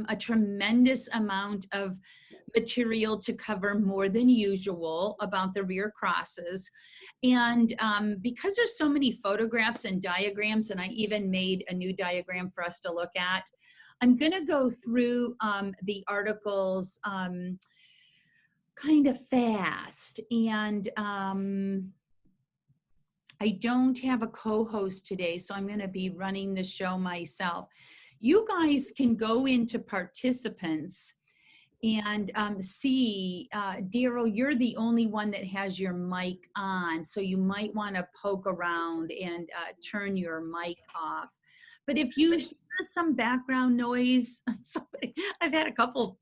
a tremendous amount of material to cover more than usual about the rear crosses. And because there's so many photographs and diagrams, and I even made a new diagram for us to look at, I'm going to go through the articles kind of fast. And I don't have a co-host today, so I'm going to be running the show myself. You guys can go into participants and see, Daryl, you're the only one that has your mic on, so you might want to poke around and turn your mic off. But if you hear some background noise, I've had a couple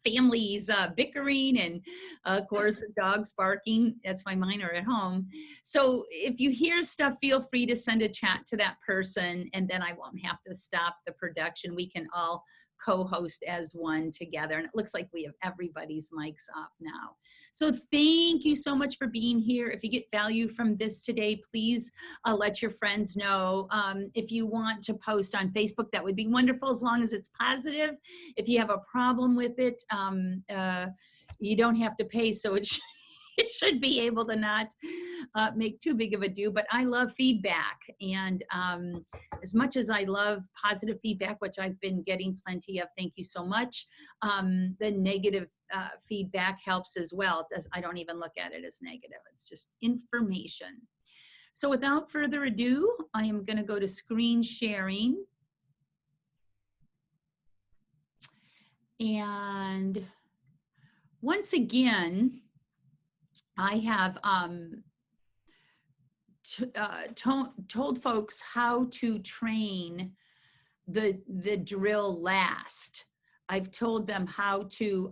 families bickering, and of course the dogs barking. That's why mine are at home. So if you hear stuff, feel free to send a chat to that person, and then I won't have to stop the production. We can all co-host as one together, and it looks like we have everybody's mics off now. So thank you so much for being here. If you get value from this today, please let your friends know. If you want to post on Facebook, that would be wonderful, as long as it's positive. If you have a problem with it, you don't have to pay, so it should be able to not make too big of a do. But I love feedback, and as much as I love positive feedback, which I've been getting plenty of, thank you so much, the negative feedback helps as well. I don't even look at it as negative. It's just information. So without further ado, I am going to go to screen sharing. And once again, I have told folks how to train the drill last. I've told them how to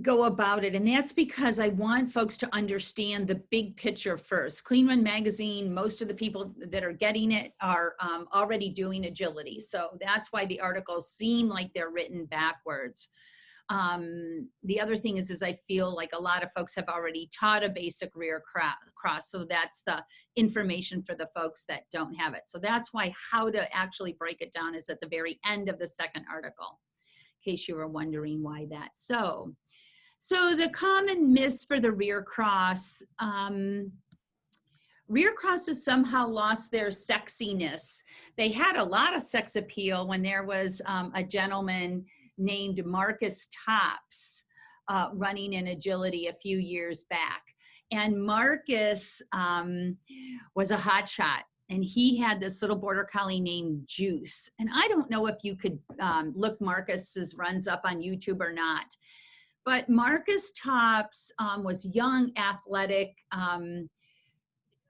go about it, and that's because I want folks to understand the big picture first. Clean Run Magazine, most of the people that are getting it are already doing agility, so that's why the articles seem like they're written backwards. The other thing is I feel like a lot of folks have already taught a basic rear cross, so that's the information for the folks that don't have it. So that's why how to actually break it down is at the very end of the second article, in case you were wondering why that's so. So the common myths for the rear cross, rear crosses somehow lost their sexiness. They had a lot of sex appeal when there was a gentleman named Marcus Tops running in agility a few years back. And Marcus was a hotshot, and he had this little border collie named Juice. And I don't know if you could look Marcus's runs up on YouTube or not, but Marcus Tops was young, athletic.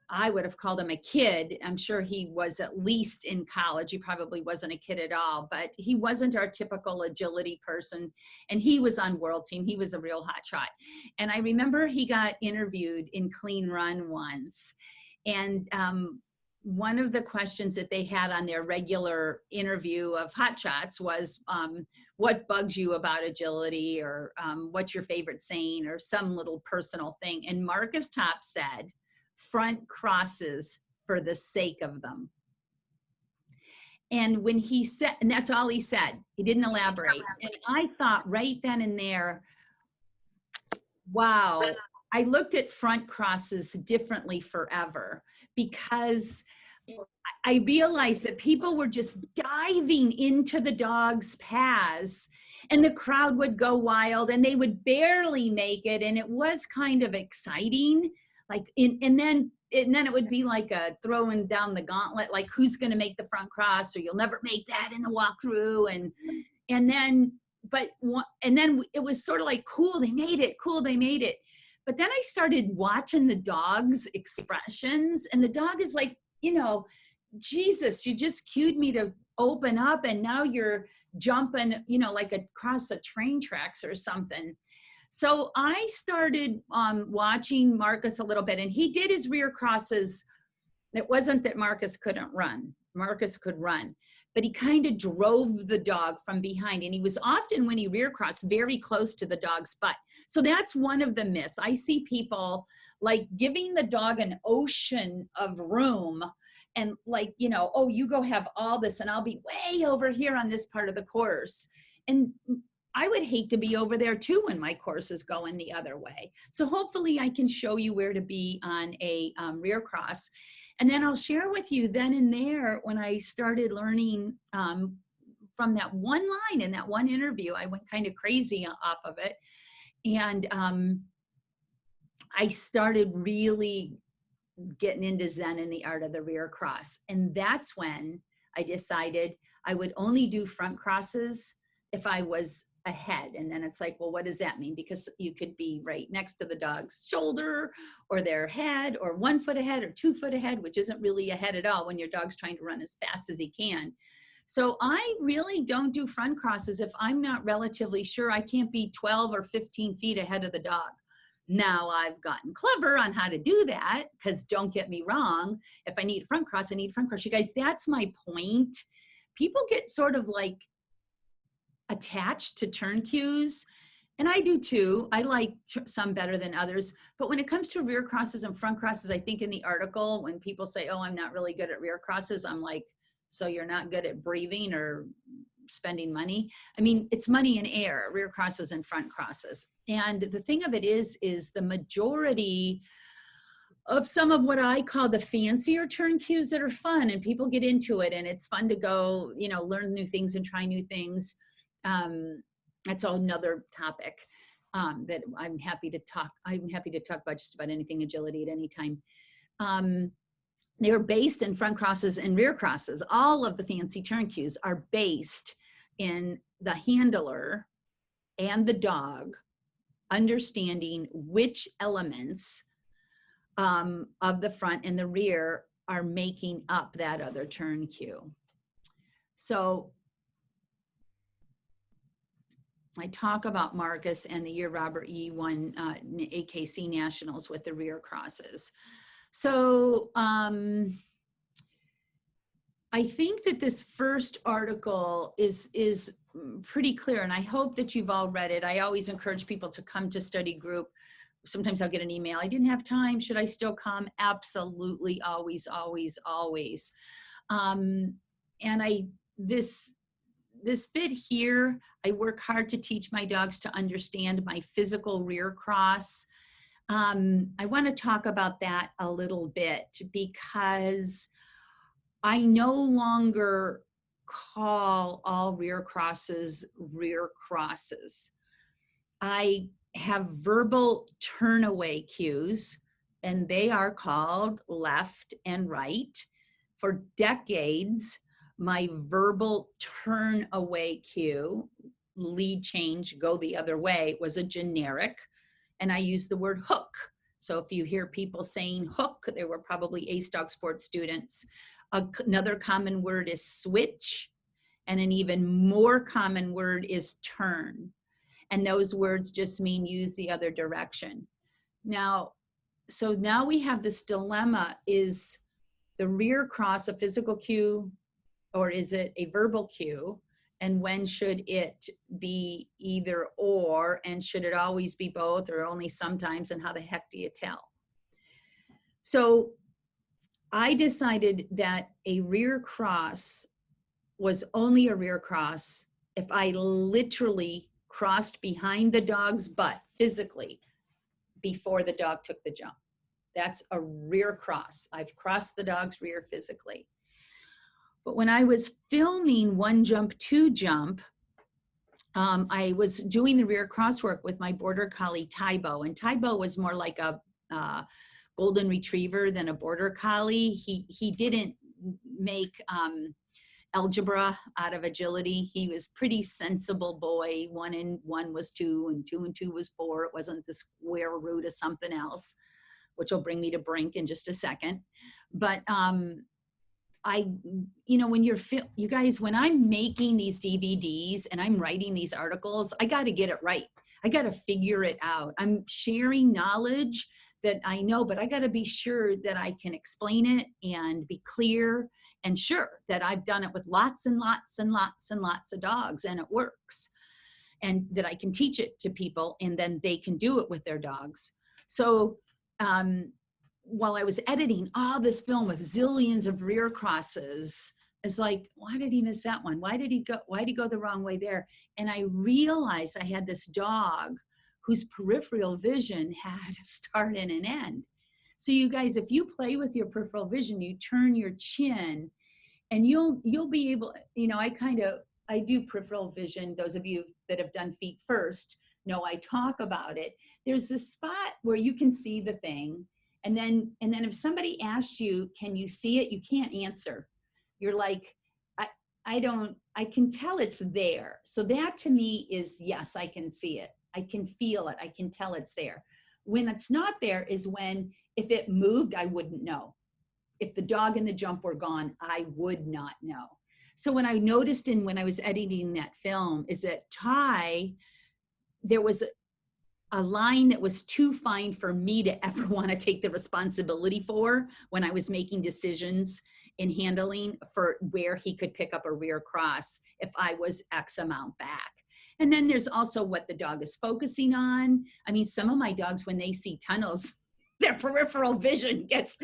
I would have called him a kid. I'm sure he was at least in college. He probably wasn't a kid at all, but he wasn't our typical agility person. And he was on World Team. He was a real hotshot. And I remember he got interviewed in Clean Run once. And one of the questions that they had on their regular interview of hotshots was, what bugs you about agility, or what's your favorite saying, or some little personal thing. And Marcus Tops said, front crosses for the sake of them. And when he said, and that's all he said, he didn't elaborate. And I thought right then and there, wow, I looked at front crosses differently forever, because I realized that people were just diving into the dog's paths, and the crowd would go wild and they would barely make it. And it was kind of exciting. Like, and then it would be like a throwing down the gauntlet, like who's going to make the front cross, or you'll never make that in the walkthrough. And then it was sort of like, cool, they made it, cool, they made it. But then I started watching the dog's expressions, and the dog is like, you know, Jesus, you just cued me to open up, and now you're jumping, you know, like across the train tracks or something. So I started watching Marcus a little bit, and he did his rear crosses It wasn't that Marcus couldn't run. Marcus could run, but he kind of drove the dog from behind. And he was often, when he rear crossed, very close to the dog's butt. So that's one of the myths. I see people like giving the dog an ocean of room and like, you know, oh, you go have all this and I'll be way over here on this part of the course. And I would hate to be over there too when my course is going the other way. So hopefully I can show you where to be on a rear cross. And then I'll share with you then and there when I started learning from that one line in that one interview, I went kind of crazy off of it. And I started really getting into Zen and the art of the rear cross. And that's when I decided I would only do front crosses if I was ahead. And then it's like, well, what does that mean? Because you could be right next to the dog's shoulder or their head or 1 foot ahead or 2 foot ahead, which isn't really ahead at all when your dog's trying to run as fast as he can. So I really don't do front crosses if I'm not relatively sure I can't be 12 or 15 feet ahead of the dog. Now I've gotten clever on how to do that, because don't get me wrong, if I need a front cross, I need a front cross. You guys, that's my point. People get sort of like attached to turn cues, and I do too. I like some better than others, but when it comes to rear crosses and front crosses, I think in the article when people say, oh, I'm not really good at rear crosses, I'm like, so you're not good at breathing or spending money? I mean, it's money in air, rear crosses and front crosses. And the thing of it is the majority of some of what I call the fancier turn cues that are fun and people get into it and it's fun to go, you know, learn new things and try new things. That's another topic that I'm happy to talk about just about anything agility at any time. They're based in front crosses and rear crosses. All of the fancy turn cues are based in the handler and the dog understanding which elements of the front and the rear are making up that other turn cue. So I talk about Marcus and the year Robert E. won AKC Nationals with the rear crosses. So I think that this first article is pretty clear, and I hope that you've all read it. I always encourage people to come to study group. Sometimes I'll get an email, I didn't have time, should I still come? Absolutely, always, always, always. And this bit here, I work hard to teach my dogs to understand my physical rear cross. I want to talk about that a little bit because I no longer call all rear crosses rear crosses. I have verbal turn away cues, and they are called left and right. For decades, my verbal turn away cue, lead change, go the other way, was a generic, and I use the word hook. So if you hear people saying hook, they were probably Ace Dog Sports students. Another common word is switch, and an even more common word is turn. And those words just mean use the other direction. Now, so now we have this dilemma: is the rear cross a physical cue or is it a verbal cue? And when should it be either or? And should it always be both or only sometimes? And how the heck do you tell? So I decided that a rear cross was only a rear cross if I literally crossed behind the dog's butt physically before the dog took the jump. That's a rear cross. I've crossed the dog's rear physically. But when I was filming One Jump, Two Jump, I was doing the rear cross work with my border collie, Tybo. And Tybo was more like a golden retriever than a border collie. He didn't make algebra out of agility. He was pretty sensible boy. 1 and 1 was 2 and 2 and 2 was 4. It wasn't the square root of something else, which will bring me to Brink in just a second. But when you guys, when I'm making these DVDs and I'm writing these articles, I got to get it right. I got to figure it out. I'm sharing knowledge that I know, but I got to be sure that I can explain it and be clear and sure that I've done it with lots and lots and lots and lots of dogs and it works, and that I can teach it to people and then they can do it with their dogs. So while I was editing all this film with zillions of rear crosses, it's like, why did he miss that one? Why did he go the wrong way there? And I realized I had this dog whose peripheral vision had a start and an end. So you guys, if you play with your peripheral vision, you turn your chin and you'll be able, I do peripheral vision. Those of you that have done feet first know I talk about it. There's a spot where you can see the thing. And then if somebody asks you, can you see it? You can't answer. You're like, I can tell it's there. So that to me is, yes, I can see it. I can feel it. I can tell it's there. When it's not there is when, if it moved, I wouldn't know. If the dog and the jump were gone, I would not know. So when I noticed when I was editing that film is that Ty, there was a line that was too fine for me to ever want to take the responsibility for when I was making decisions in handling for where he could pick up a rear cross if I was X amount back. And then there's also what the dog is focusing on. I mean, some of my dogs, when they see tunnels, their peripheral vision gets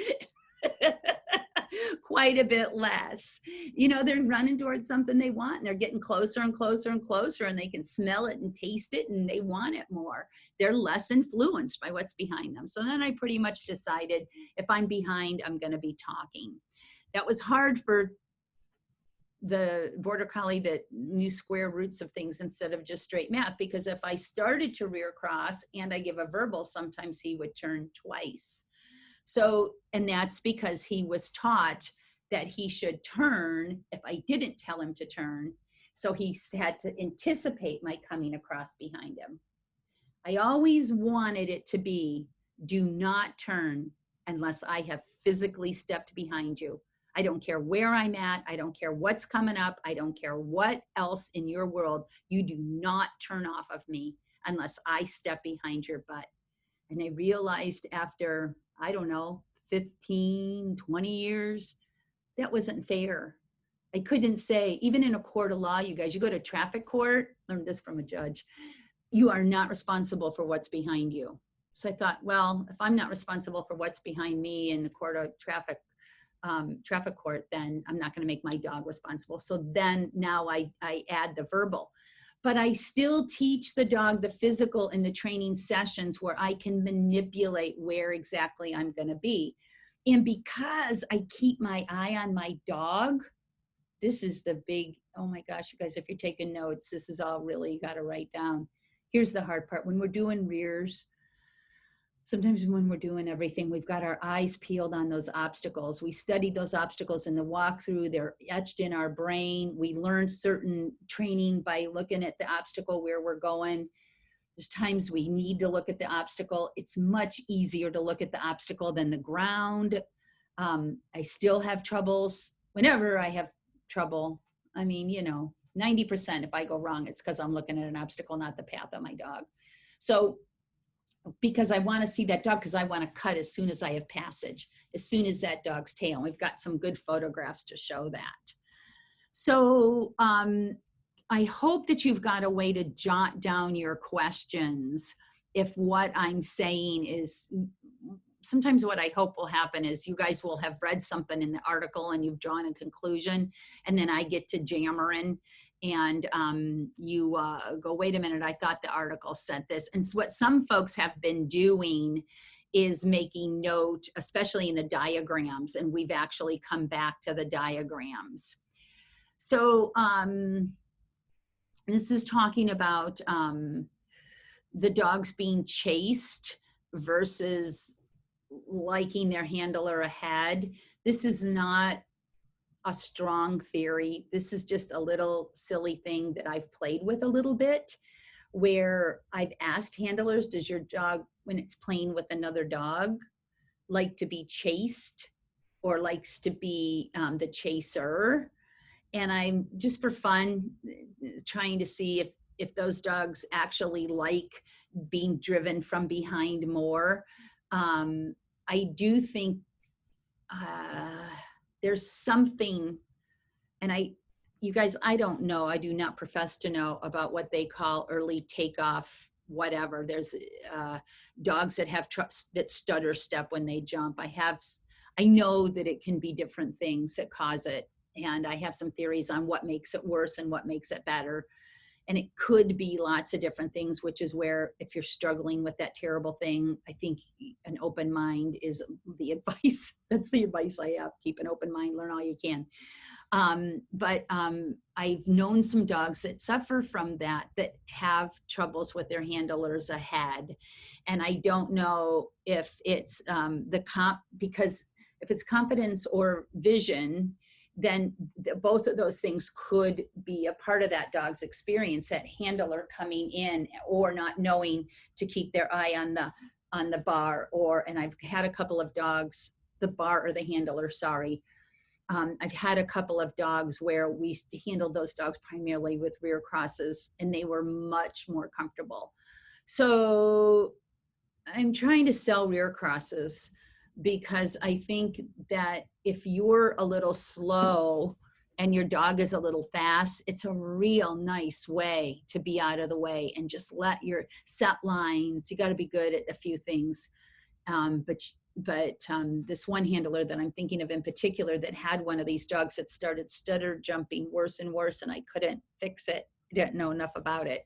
quite a bit less. They're running towards something they want and they're getting closer and closer and closer, and they can smell it and taste it and they want it more. They're less influenced by what's behind them. So then I pretty much decided if I'm behind, I'm going to be talking. That was hard for the border collie that knew square roots of things instead of just straight math, because if I started to rear cross and I give a verbal, sometimes he would turn twice. So, and that's because he was taught that he should turn if I didn't tell him to turn. So he had to anticipate my coming across behind him. I always wanted it to be, do not turn unless I have physically stepped behind you. I don't care where I'm at. I don't care what's coming up. I don't care what else in your world. You do not turn off of me unless I step behind your butt. And I realized after, 15, 20 years, that wasn't fair. I couldn't say, even in a court of law, you guys, you go to traffic court, learned this from a judge, you are not responsible for what's behind you. So I thought, well, if I'm not responsible for what's behind me in the court of traffic court, then I'm not going to make my dog responsible. So then now I add the verbal. But I still teach the dog the physical in the training sessions where I can manipulate where exactly I'm going to be. And because I keep my eye on my dog, this is the big, oh my gosh, you guys, if you're taking notes, this is all really, you got to write down. Here's the hard part. When we're doing rears, sometimes when we're doing everything, we've got our eyes peeled on those obstacles. We studied those obstacles in the walkthrough. They're etched in our brain. We learned certain training by looking at the obstacle where we're going. There's times we need to look at the obstacle. It's much easier to look at the obstacle than the ground. I still have troubles. Whenever I have trouble, 90% if I go wrong, it's because I'm looking at an obstacle, not the path of my dog. So because I want to see that dog, because I want to cut as soon as I have passage, as soon as that dog's tail. We've got some good photographs to show that. So I hope that you've got a way to jot down your questions if what I'm saying is, sometimes what I hope will happen is you guys will have read something in the article and you've drawn a conclusion, and then I get to jammering and you go, wait a minute, I thought the article said this. And so what some folks have been doing is making note, especially in the diagrams, and we've actually come back to the diagrams. So this is talking about the dogs being chased versus liking their handler ahead. This is not a strong theory. This is just a little silly thing that I've played with a little bit, where I've asked handlers, does your dog, when it's playing with another dog, like to be chased or likes to be the chaser? And I'm just for fun trying to see if those dogs actually like being driven from behind more. I do think there's something, and you guys, I don't know, I do not profess to know about what they call early takeoff, whatever. There's dogs that have that stutter step when they jump. I know that it can be different things that cause it. And I have some theories on what makes it worse and what makes it better. And it could be lots of different things, which is where, if you're struggling with that terrible thing, I think an open mind is the advice. That's the advice I have. Keep an open mind, learn all you can. But I've known some dogs that suffer from that have troubles with their handlers ahead. And I don't know if it's because if it's competence or vision, then both of those things could be a part of that dog's experience, that handler coming in or not knowing to keep their eye on the bar. And I've had a couple of dogs, the bar or the handler, sorry. I've had a couple of dogs where we handled those dogs primarily with rear crosses, and they were much more comfortable. So I'm trying to sell rear crosses, because I think that if you're a little slow and your dog is a little fast, it's a real nice way to be out of the way and just let your set lines. You got to be good at a few things. But this one handler that I'm thinking of in particular that had one of these dogs that started stutter jumping worse and worse, and I couldn't fix it. I didn't know enough about it.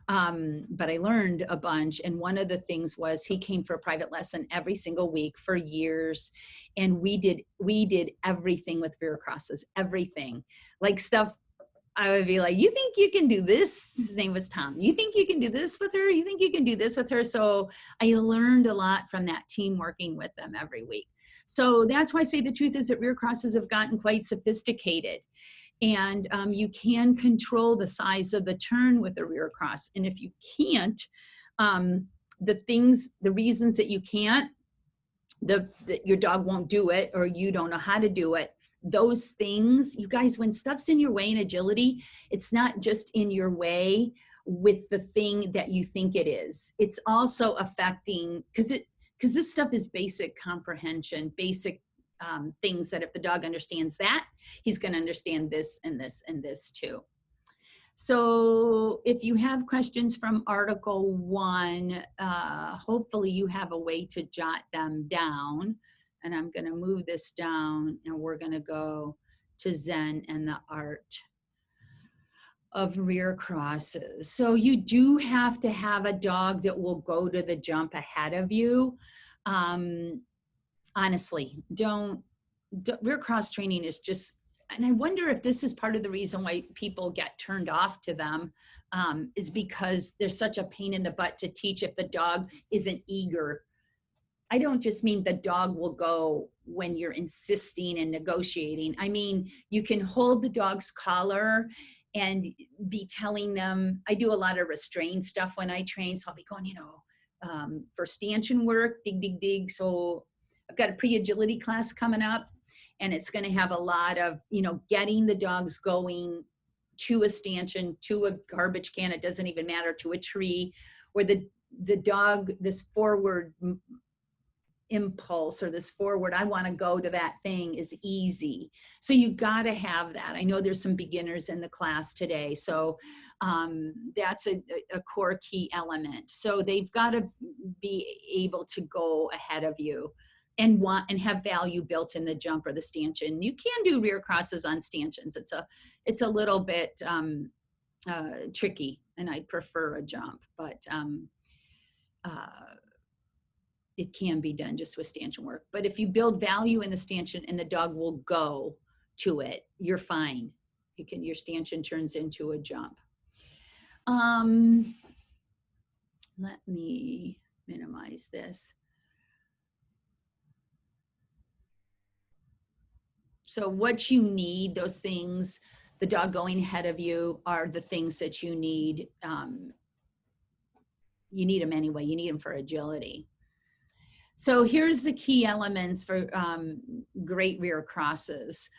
But I learned a bunch. And one of the things was he came for a private lesson every single week for years. And we did everything with rear crosses, everything, like stuff. I would be like, you think you can do this? His name was Tom. You think you can do this with her? You think you can do this with her? So I learned a lot from that team working with them every week. So that's why I say the truth is that rear crosses have gotten quite sophisticated. And you can control the size of the turn with a rear cross. And if you can't, the reasons that you can't, that your dog won't do it, or you don't know how to do it, those things, you guys, when stuff's in your way in agility, it's not just in your way with the thing that you think it is. It's also affecting, because this stuff is basic comprehension, basic things that if the dog understands that, he's going to understand this and this and this too. So if you have questions from Article 1, hopefully you have a way to jot them down. And I'm going to move this down, and we're going to go to Zen and the art of rear crosses. So you do have to have a dog that will go to the jump ahead of you. Honestly, rear cross training is just, and I wonder if this is part of the reason why people get turned off to them, is because there's such a pain in the butt to teach if the dog isn't eager. I don't just mean the dog will go when you're insisting and negotiating. I mean, you can hold the dog's collar and be telling them, I do a lot of restrained stuff when I train. So I'll be going, for stanchion work, dig, dig, dig. So I've got a pre-agility class coming up, and it's going to have a lot of, getting the dogs going to a stanchion, to a garbage can, it doesn't even matter, to a tree, where the dog, this forward impulse, or this forward, I want to go to that thing, is easy. So you got to have that. I know there's some beginners in the class today. So that's a core key element. So they've got to be able to go ahead of you and have value built in the jump or the stanchion. You can do rear crosses on stanchions. It's a little bit tricky, and I prefer a jump, but it can be done just with stanchion work. But if you build value in the stanchion and the dog will go to it, you're fine. Your stanchion turns into a jump. Let me minimize this. So what you need, those things, the dog going ahead of you, are the things that you need. You need them anyway. You need them for agility. So here's the key elements for great rear crosses.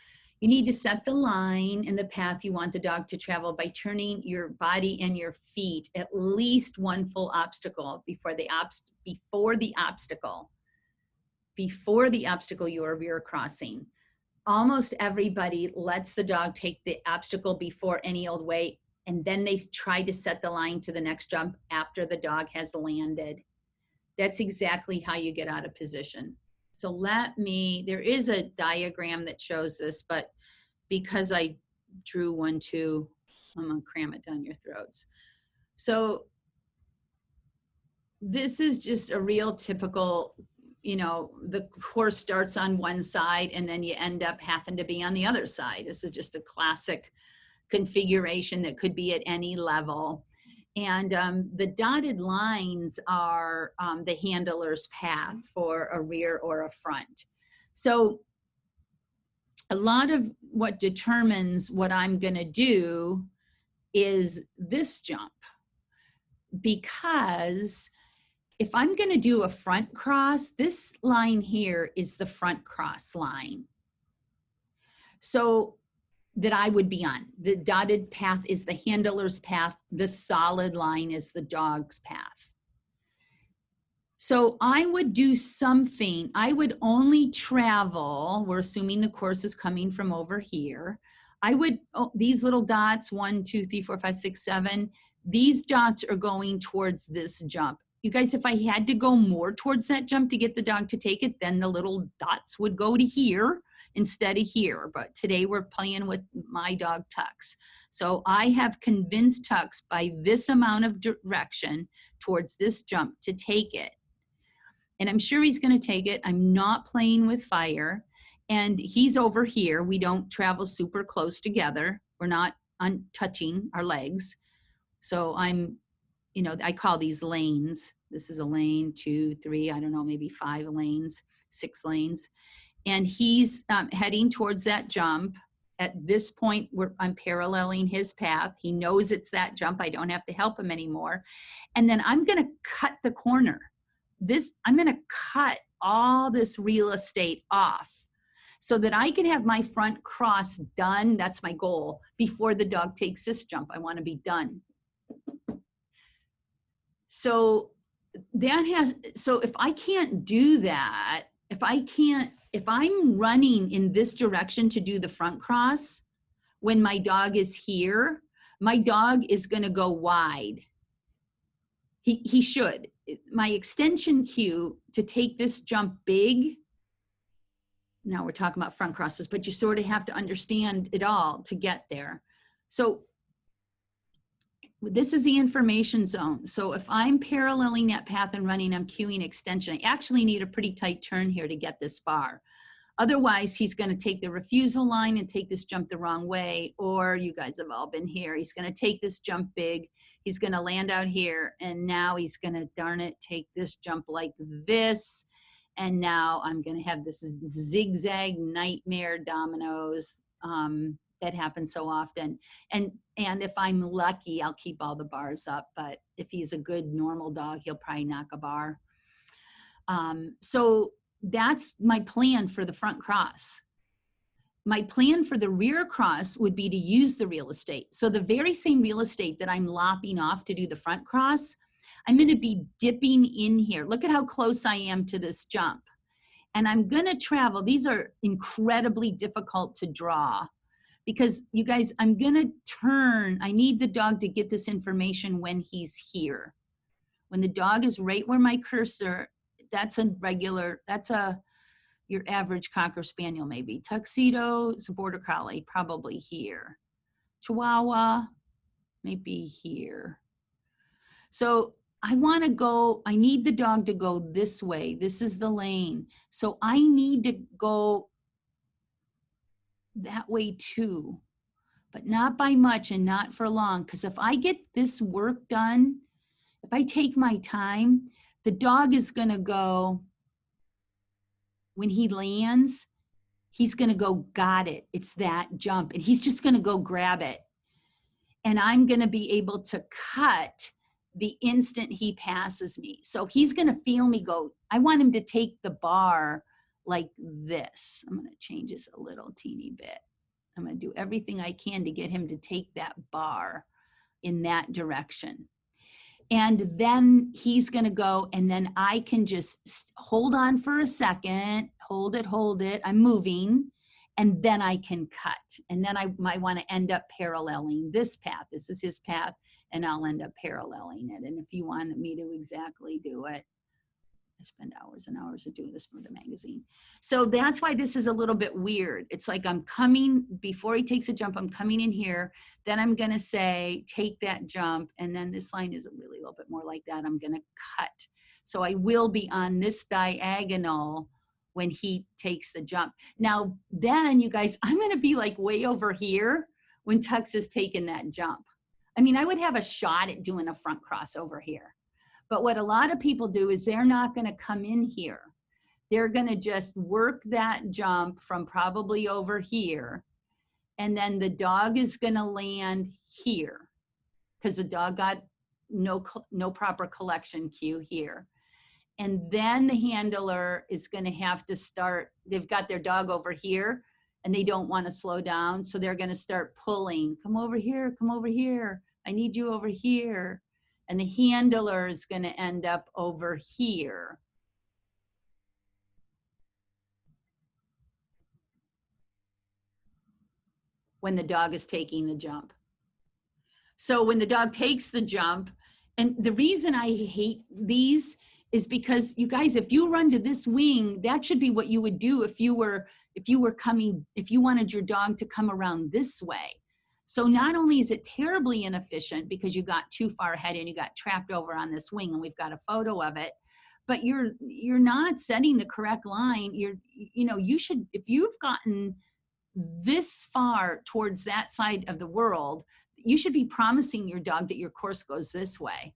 You need to set the line and the path you want the dog to travel by turning your body and your feet at least one full obstacle before the obstacle. before the obstacle you are rear crossing. Almost everybody lets the dog take the obstacle before any old way, and then they try to set the line to the next jump after the dog has landed. That's exactly how you get out of position. So there is a diagram that shows this, but because I drew one too, I'm gonna cram it down your throats. So this is just a real typical, the horse starts on one side and then you end up having to be on the other side. This is just a classic configuration that could be at any level. And the dotted lines are the handler's path for a rear or a front. So a lot of what determines what I'm going to do is this jump, because if I'm going to do a front cross, this line here is the front cross line. So that I would be on. The dotted path is the handler's path. The solid line is the dog's path. So I would do something. I would only travel, we're assuming the course is coming from over here. These little dots, 1, 2, 3, 4, 5, 6, 7, these dots are going towards this jump. You guys, if I had to go more towards that jump to get the dog to take it, then the little dots would go to here instead of here. But today we're playing with my dog Tux. So I have convinced Tux by this amount of direction towards this jump to take it. And I'm sure he's going to take it. I'm not playing with fire. And he's over here. We don't travel super close together. We're not touching our legs. So I call these lanes. This is a lane, 2, 3, I don't know, maybe 5 lanes, 6 lanes. And he's heading towards that jump. At this point, I'm paralleling his path. He knows it's that jump. I don't have to help him anymore. And then I'm going to cut the corner. I'm going to cut all this real estate off so that I can have my front cross done. That's my goal. Before the dog takes this jump, I want to be done. So if I can't do that, if I'm running in this direction to do the front cross, when my dog is here, my dog is going to go wide. He should. My extension cue to take this jump big, now we're talking about front crosses, but you sort of have to understand it all to get there. So this is the information zone. So if I'm paralleling that path and running, I'm cueing extension. I actually need a pretty tight turn here to get this far. Otherwise, he's going to take the refusal line and take this jump the wrong way. Or you guys have all been here. He's going to take this jump big. He's going to land out here. And now he's going to, darn it, take this jump like this. And now I'm going to have this zigzag nightmare dominoes that happen so often. And if I'm lucky, I'll keep all the bars up. But if he's a good normal dog, he'll probably knock a bar. So that's my plan for the front cross. My plan for the rear cross would be to use the real estate. So the very same real estate that I'm lopping off to do the front cross, I'm going to be dipping in here. Look at how close I am to this jump. And I'm going to travel. These are incredibly difficult to draw because you guys, I'm going to turn. I need the dog to get this information when he's here. When the dog is right where my cursor, that's your average Cocker Spaniel maybe. Tuxedo is a Border Collie, probably here. Chihuahua, maybe here. So I need the dog to go this way. This is the lane. So I need to go that way too, but not by much and not for long. Because if I get this work done, if I take my time, the dog is going to go, when he lands, he's going to go, got it. It's that jump. And he's just going to go grab it. And I'm going to be able to cut the instant he passes me. So he's going to feel me go, I want him to take the bar like this. I'm going to change this a little teeny bit. I'm going to do everything I can to get him to take that bar in that direction. And then he's going to go, and then I can just hold on for a second, hold it, I'm moving, and then I can cut. And then I might want to end up paralleling this path. This is his path, and I'll end up paralleling it. And if you wanted me to exactly do it, I spend hours and hours of doing this for the magazine. So that's why this is a little bit weird. It's like I'm coming, before he takes a jump, I'm coming in here. Then I'm going to say, take that jump. And then this line is really a little bit more like that. I'm going to cut. So I will be on this diagonal when he takes the jump. Now, then you guys, I'm going to be like way over here when Tux is taking that jump. I mean, I would have a shot at doing a front cross over here. But what a lot of people do is they're not going to come in here. They're going to just work that jump from probably over here. And then the dog is going to land here because the dog got no proper collection cue here. And then the handler is going to have to start, they've got their dog over here and they don't want to slow down. So they're going to start pulling, come over here, I need you over here. And the handler is going to end up over here. When the dog is taking the jump. So when the dog takes the jump, and the reason I hate these is because you guys, if you run to this wing, that should be what you would do if you wanted your dog to come around this way. So not only is it terribly inefficient because you got too far ahead and you got trapped over on this wing, and we've got a photo of it, but you're not setting the correct line. You should, if you've gotten this far towards that side of the world, you should be promising your dog that your course goes this way.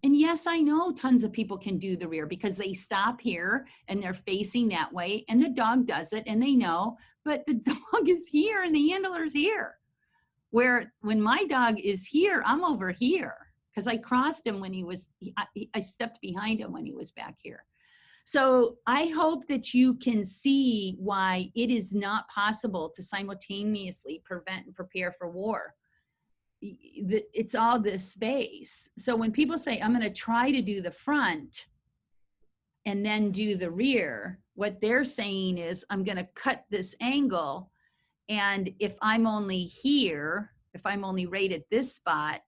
And yes, I know tons of people can do the rear because they stop here and they're facing that way and the dog does it and they know, but the dog is here and the handler's here. Where when my dog is here, I'm over here because I crossed him when I stepped behind him when he was back here. So I hope that you can see why it is not possible to simultaneously prevent and prepare for war. It's all this space. So when people say, I'm going to try to do the front and then do the rear, what they're saying is, I'm going to cut this angle. And if I'm only here, if I'm only right at this spot,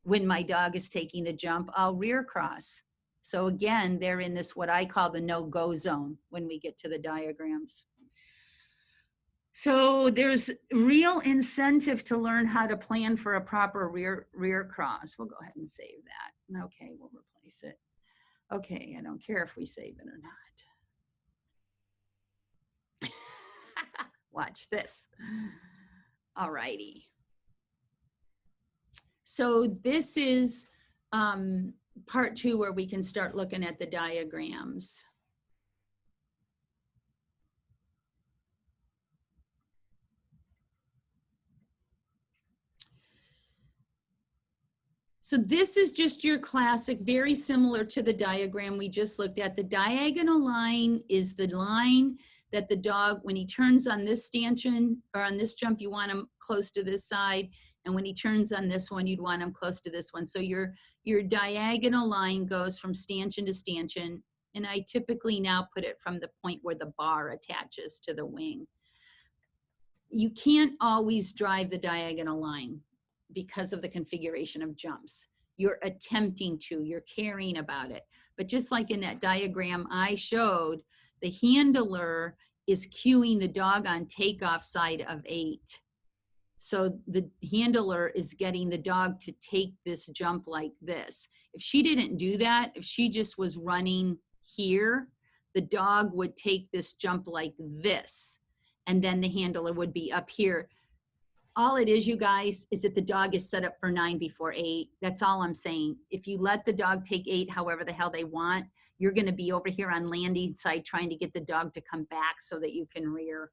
when my dog is taking the jump, I'll rear cross. So again, they're in this, what I call the no-go zone when we get to the diagrams. So there's real incentive to learn how to plan for a proper rear cross. We'll go ahead and save that. Okay, we'll replace it. Okay, I don't care if we save it or not. Watch this. All righty. So this is part 2 where we can start looking at the diagrams. So this is just your classic, very similar to the diagram we just looked at. The diagonal line is the line that the dog, when he turns on this stanchion or on this jump, you want him close to this side. And when he turns on this one, you'd want him close to this one. So your diagonal line goes from stanchion to stanchion. And I typically now put it from the point where the bar attaches to the wing. You can't always drive the diagonal line because of the configuration of jumps. You're attempting to, you're caring about it. But just like in that diagram I showed, the handler is cueing the dog on takeoff side of 8. So the handler is getting the dog to take this jump like this. If she didn't do that, if she just was running here, the dog would take this jump like this, and then the handler would be up here. All it is, you guys, is that the dog is set up for 9 before 8. That's all I'm saying. If you let the dog take 8 however the hell they want, you're going to be over here on landing side trying to get the dog to come back so that you can rear.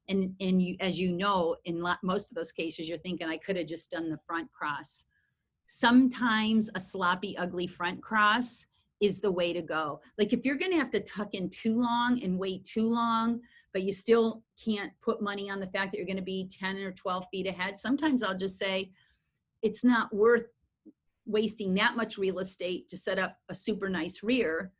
And you, as you know, in most of those cases, you're thinking, I could have just done the front cross. Sometimes a sloppy, ugly front cross is the way to go. Like if you're going to have to tuck in too long and wait too long, but you still can't put money on the fact that you're going to be 10 or 12 feet ahead, sometimes I'll just say it's not worth wasting that much real estate to set up a super nice rear.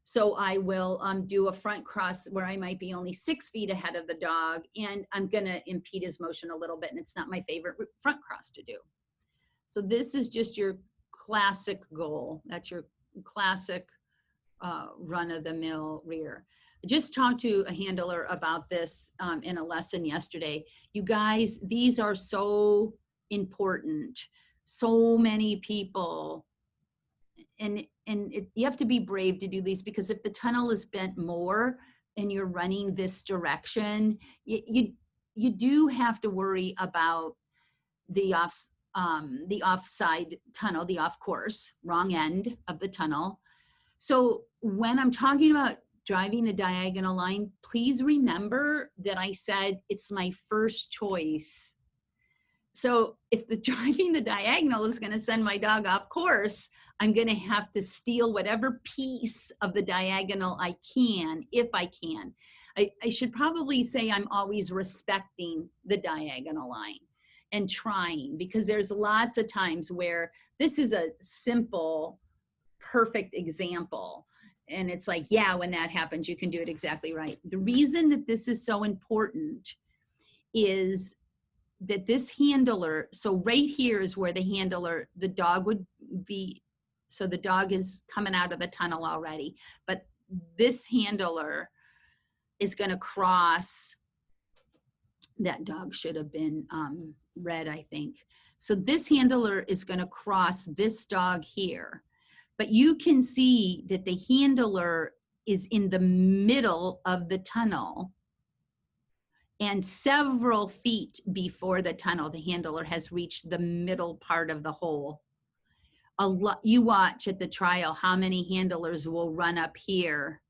So I will do a front cross where I might be only 6 feet ahead of the dog, and I'm going to impede his motion a little bit, and it's not my favorite front cross to do. So this is just your classic goal. That's your classic run-of-the-mill rear. I just talked to a handler about this in a lesson yesterday. You guys, these are so important. So many people, and you have to be brave to do these, because if the tunnel is bent more and you're running this direction, you do have to worry about the offside tunnel, the off course, wrong end of the tunnel. So when I'm talking about driving a diagonal line, please remember that I said it's my first choice. So if the driving the diagonal is going to send my dog off course, I'm going to have to steal whatever piece of the diagonal I can, if I can. I should probably say I'm always respecting the diagonal line and trying, because there's lots of times where this is a simple, perfect example. And it's like, yeah, when that happens, you can do it exactly right. The reason that this is so important is that this handler, so right here is where the handler, the dog would be, so the dog is coming out of the tunnel already, but this handler is going to cross, that dog should have been red, I think. So this handler is going to cross this dog here, but you can see that the handler is in the middle of the tunnel. And several feet before the tunnel, the handler has reached the middle part of the hole. You watch at the trial how many handlers will run up here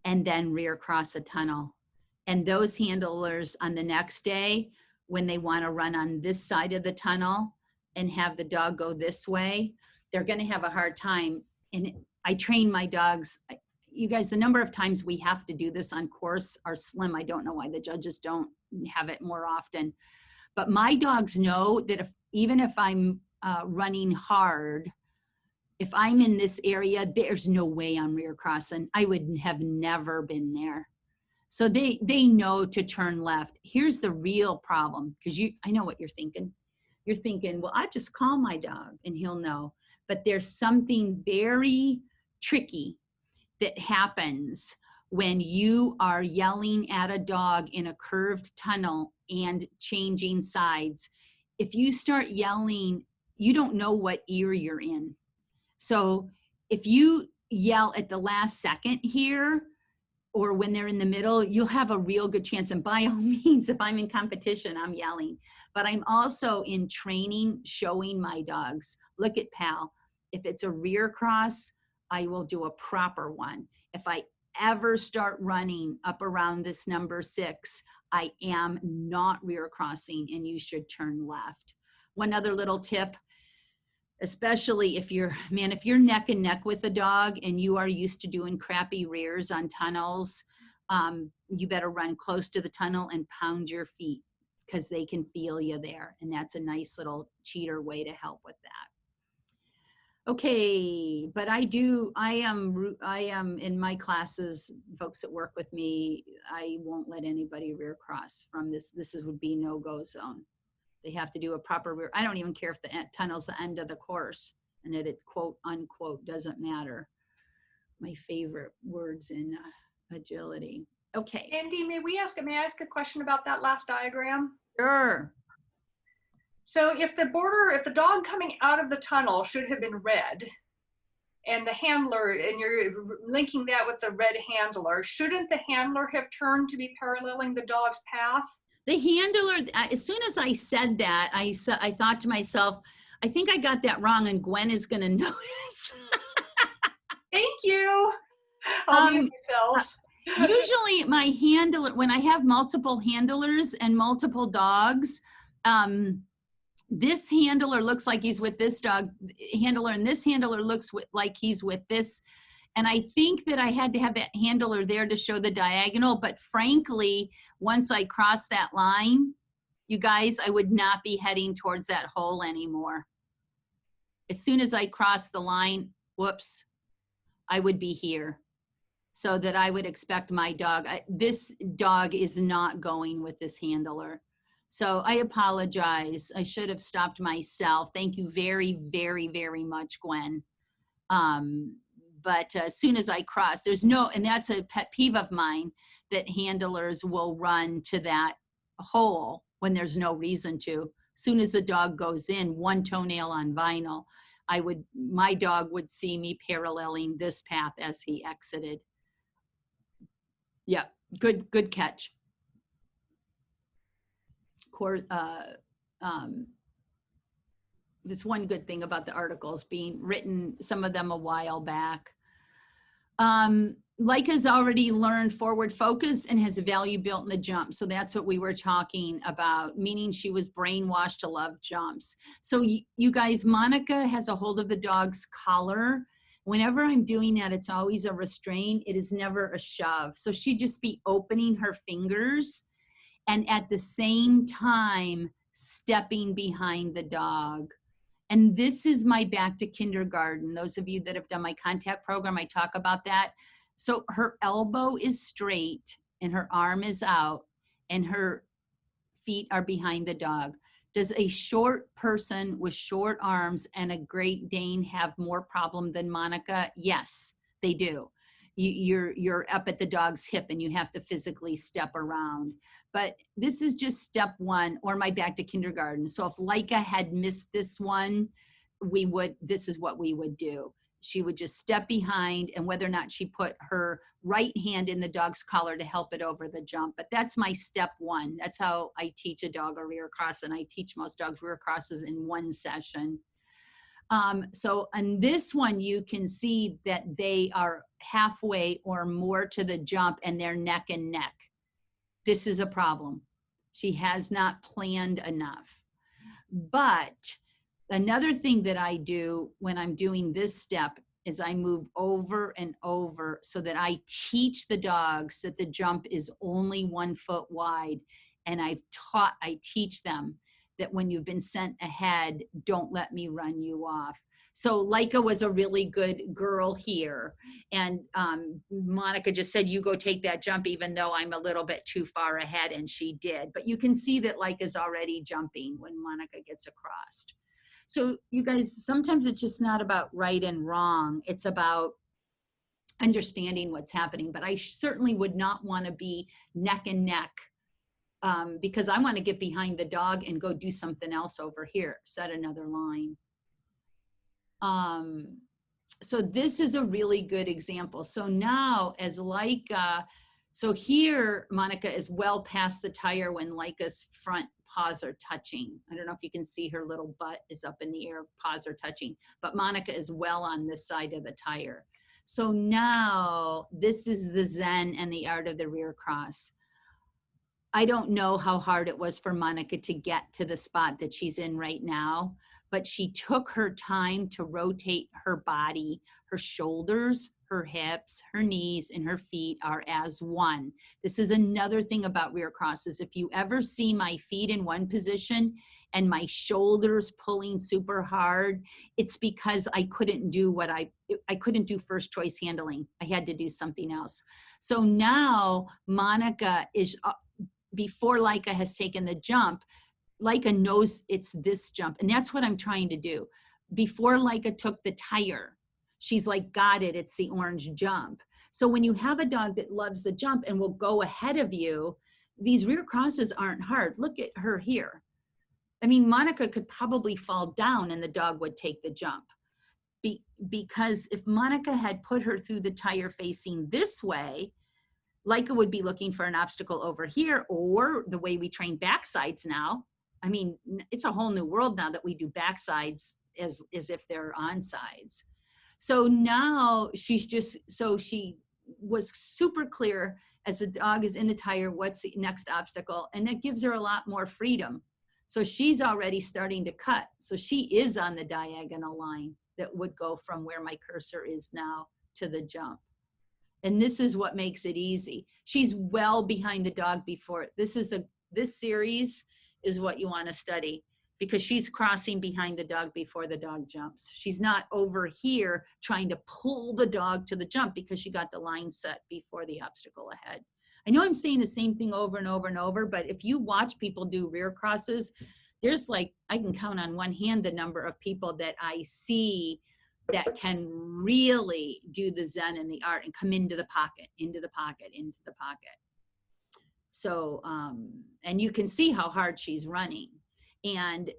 and then rear cross a tunnel. And those handlers on the next day, when they want to run on this side of the tunnel and have the dog go this way, they're going to have a hard time. And I train my dogs. You guys, the number of times we have to do this on course are slim. I don't know why the judges don't have it more often. But my dogs know that even if I'm running hard, if I'm in this area, there's no way I'm rear crossing. I would have never been there. So they know to turn left. Here's the real problem, because I know what you're thinking. You're thinking, well, I just call my dog and he'll know. But there's something very tricky that happens when you are yelling at a dog in a curved tunnel and changing sides. If you start yelling, you don't know what ear you're in. So if you yell at the last second here, or when they're in the middle, you'll have a real good chance. And by all means, if I'm in competition, I'm yelling. But I'm also in training, showing my dogs, look at Pal. If it's a rear cross, I will do a proper one. If I ever start running up around this number 6, I am not rear crossing, and you should turn left. One other little tip, especially if you're neck and neck with a dog and you are used to doing crappy rears on tunnels, you better run close to the tunnel and pound your feet, because they can feel you there. And that's a nice little cheater way to help with that. Okay, but I am in my classes, folks that work with me, I won't let anybody rear cross from this. Would be no-go zone. They have to do a proper rear. I don't even care if the tunnel's the end of the course and that it quote unquote doesn't matter. My favorite words in agility. Okay. Andy, may I ask a question about that last diagram? Sure. So if the dog coming out of the tunnel should have been red, and the handler, and you're linking that with the red handler, shouldn't the handler have turned to be paralleling the dog's path? The handler, as soon as I said that, I thought to myself, I think I got that wrong, and Gwen is going to notice. Thank you. I'll mute myself. Usually my handler, when I have multiple handlers and multiple dogs, this handler looks like he's with this dog handler, and this handler looks like he's with this. And I think that I had to have that handler there to show the diagonal. But frankly, once I crossed that line, you guys, I would not be heading towards that hole anymore. As soon as I crossed the line, whoops, I would be here. So that I would expect my dog, this dog is not going with this handler. So I apologize. I should have stopped myself. Thank you very, very, very much, Gwen. But as soon as I cross, there's no, and that's a pet peeve of mine, that handlers will run to that hole when there's no reason to. As soon as the dog goes in, one toenail on vinyl, my dog would see me paralleling this path as he exited. Yeah, good catch. That's one good thing about the articles being written, some of them a while back. Leica's already learned forward focus and has a value built in the jump. So that's what we were talking about, meaning she was brainwashed to love jumps. So you guys, Monica has a hold of the dog's collar. Whenever I'm doing that, it's always a restraint. It is never a shove. So she'd just be opening her fingers and at the same time stepping behind the dog. And this is my back to kindergarten. Those of you that have done my contact program, I talk about that. So her elbow is straight and her arm is out and her feet are behind the dog. Does a short person with short arms and a Great Dane have more problem than Monica? Yes, they do. You're up at the dog's hip and you have to physically step around. But this is just step one, or my back to kindergarten. So if Leica had missed this one, this is what we would do. She would just step behind, and whether or not she put her right hand in the dog's collar to help it over the jump. But that's my step one. That's how I teach a dog a rear cross, and I teach most dogs rear crosses in one session. So on this one, you can see that they are halfway or more to the jump and they're neck and neck. This is a problem. She has not planned enough. But another thing that I do when I'm doing this step is I move over and over so that I teach the dogs that the jump is only 1 foot wide. And I teach them that when you've been sent ahead, don't let me run you off. So Leica was a really good girl here. And Monica just said, you go take that jump, even though I'm a little bit too far ahead, and she did. But you can see that Leica's already jumping when Monica gets across. So you guys, sometimes it's just not about right and wrong. It's about understanding what's happening. But I certainly would not want to be neck and neck because I want to get behind the dog and go do something else over here, set another line. So this is a really good example. So now as Leica, so here Monica is well past the tire when Leica's front paws are touching. I don't know if you can see her little butt is up in the air, paws are touching, but Monica is well on this side of the tire. So now this is the Zen and the art of the rear cross. I don't know how hard it was for Monica to get to the spot that she's in right now, but she took her time to rotate her body. Her shoulders, her hips, her knees, and her feet are as one. This is another thing about rear crosses. If you ever see my feet in one position and my shoulders pulling super hard, it's because I couldn't do I couldn't do first choice handling. I had to do something else. So now Monica is, before Leica has taken the jump, Leica knows it's this jump. And that's what I'm trying to do. Before Leica took the tire, she's like, got it, it's the orange jump. So when you have a dog that loves the jump and will go ahead of you, these rear crosses aren't hard. Look at her here. I mean, Monica could probably fall down and the dog would take the jump. Because if Monica had put her through the tire facing this way, Leica would be looking for an obstacle over here, or the way we train backsides now. I mean, it's a whole new world now that we do backsides as if they're on sides. So now she's just, so she was super clear as the dog is in the tire, what's the next obstacle? And that gives her a lot more freedom. So she's already starting to cut. So she is on the diagonal line that would go from where my cursor is now to the jump. And this is what makes it easy. She's well behind the dog before. This series is what you want to study. because she's crossing behind the dog before the dog jumps. She's not over here trying to pull the dog to the jump because she got the line set before the obstacle ahead. I know I'm saying the same thing over and over and over, but if you watch people do rear crosses, there's like, I can count on one hand the number of people that I see that can really do the Zen and the art and come into the pocket, into the pocket, into the pocket. So, and you can see how hard she's running. And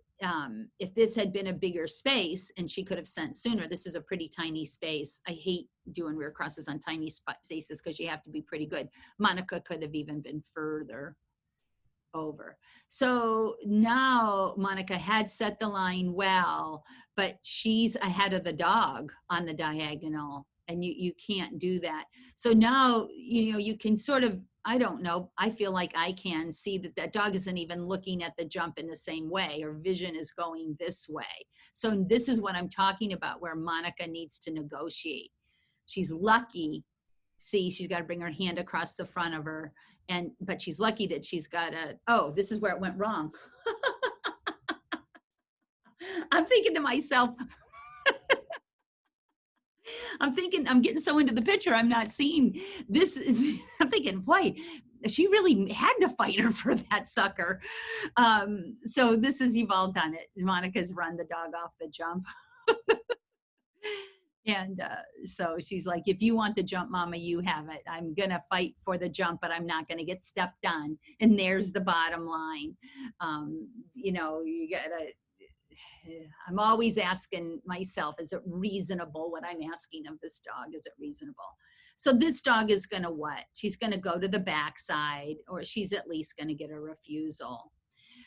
if this had been a bigger space and she could have sent sooner, this is a pretty tiny space. I hate doing rear crosses on tiny spaces because you have to be pretty good. Monica could have even been further over. So now Monica had set the line well, but she's ahead of the dog on the diagonal, and you can't do that. So now, you know, you can sort of, I don't know, I feel like I can see that that dog isn't even looking at the jump in the same way. Her vision is going this way. So this is what I'm talking about, where Monica needs to negotiate. She's lucky. See, she's got to bring her hand across the front of her, but she's lucky that she's got a, oh, this is where it went wrong. I'm thinking to myself, I'm thinking, I'm getting so into the picture, I'm not seeing this. I'm thinking, boy, she really had to fight her for that sucker. So this is, you've all done it. Monica's run the dog off the jump. And so she's like, if you want the jump, Mama, you have it. I'm going to fight for the jump, but I'm not going to get stepped on. And there's the bottom line. You know, you got to, I'm always asking myself, is it reasonable what I'm asking of this dog? Is it reasonable? So this dog is going to what? She's going to go to the backside, or she's at least going to get a refusal.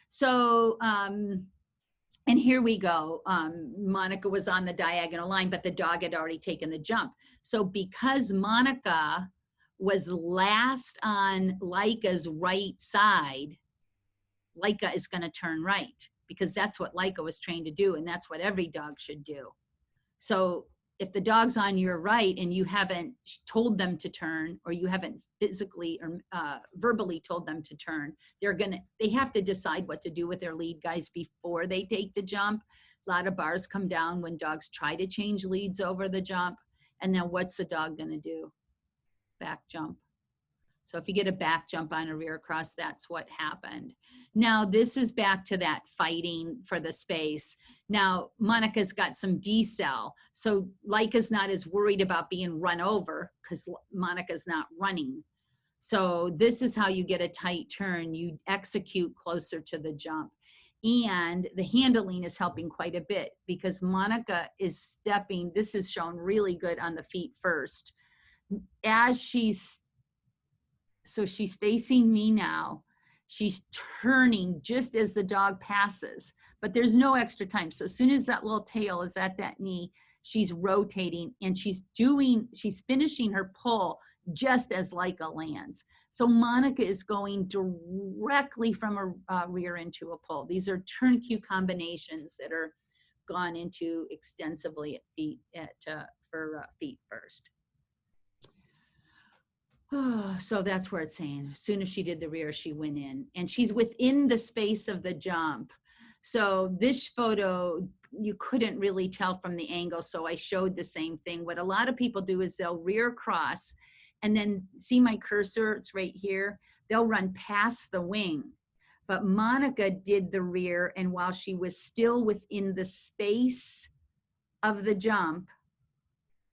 So, and here we go. Monica was on the diagonal line, but the dog had already taken the jump. So because Monica was last on Laika's right side, Laika is going to turn right, because that's what Laika was trained to do, and that's what every dog should do. So if the dog's on your right and you haven't told them to turn, or you haven't physically or verbally told them to turn, they have to decide what to do with their lead guys before they take the jump. A lot of bars come down when dogs try to change leads over the jump. And then what's the dog going to do? Back jump. So if you get a back jump on a rear cross, that's what happened. Now this is back to that fighting for the space. Now Monica's got some decel. So Laika's not as worried about being run over because Monica's not running. So this is how you get a tight turn. You execute closer to the jump. And the handling is helping quite a bit because Monica is stepping. This is shown really good on the feet first. As so she's facing me now. She's turning just as the dog passes, but there's no extra time. So as soon as that little tail is at that knee, she's rotating and she's finishing her pull just as Laika lands. So Monica is going directly from a rear into a pull. These are turn cue combinations that are gone into extensively for feet first. Oh, so that's where it's saying, as soon as she did the rear, she went in, and she's within the space of the jump. So this photo, you couldn't really tell from the angle, so I showed the same thing. What a lot of people do is they'll rear cross, and then see my cursor, it's right here. They'll run past the wing. But Monica did the rear, and while she was still within the space of the jump,